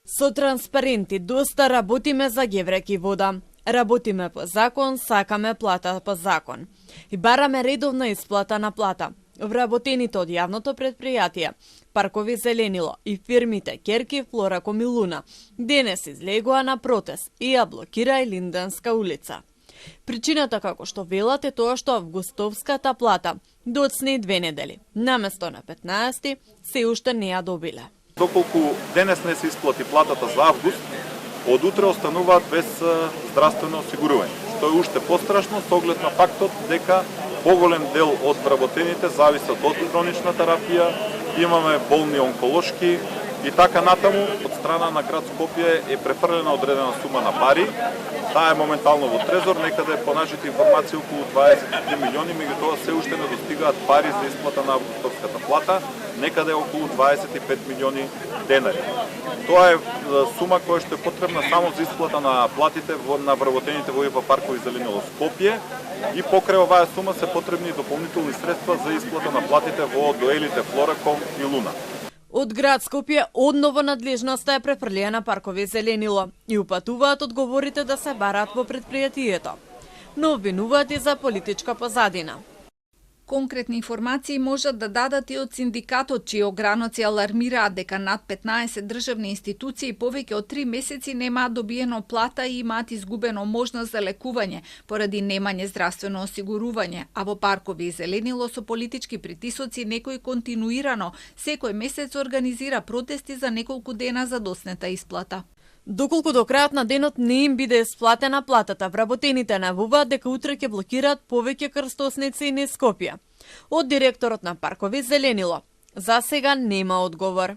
Со транспаренти доста работиме за геврек и вода. Работиме по закон, сакаме плата по закон. И бараме редовна исплата на плата. Вработените од јавното предпријатие, Паркови Зеленило и фирмите Керки, Флораком и Луна денес излегоа на протест и ја блокира и Линденска улица. Причината, како што велат, е тоа што августовската плата доцне 2 недели, наместо на 15, се уште не ја добиле. Доколку денес не се исплати платата за август, од утре остануваат без здравствено осигурување, што е уште пострашно со оглед на фактот дека поголем дел од вработените зависат од хронична терапија, имаме болни онколошки и така натаму. Од страна на град Скопје е префрлена одредена сума на пари. Таа е моментално во Трезор, некаде по нашите информации околу 23 милиони, меѓутоа се уште не достигаат пари за исплата на августовската плата, некаде околу 25 милиони денари. Тоа е сума која што е потребна само за исплата на платите на вработените во ИП Паркови Зеленило Скопје и покрај оваа сума се потребни дополнителни средства за исплата на платите во доелите Флораком и Луна. Од град Скопје одново надлежноста е префрлија на Паркови Зеленило и упатуваат одговорите да се бараат во предпријатието, но обвинуваат и за политичка позадина. Конкретни информации можат да дадат и од синдикатот, чии ограноци алармираат дека над 15 државни институции повеќе од 3 месеци немаат добиено плата и имаат изгубено можност за лекување поради немање здравствено осигурување, а во Паркови и Зеленило со политички притисоци некој континуирано секој месец организира протести за неколку дена за доснета исплата. Доколку до крајот на денот не им биде исплатена платата, вработените најавуваат дека утре ќе блокираат повеќе крстосници низ Скопје. Од директорот на Паркови Зеленило за сега нема одговор.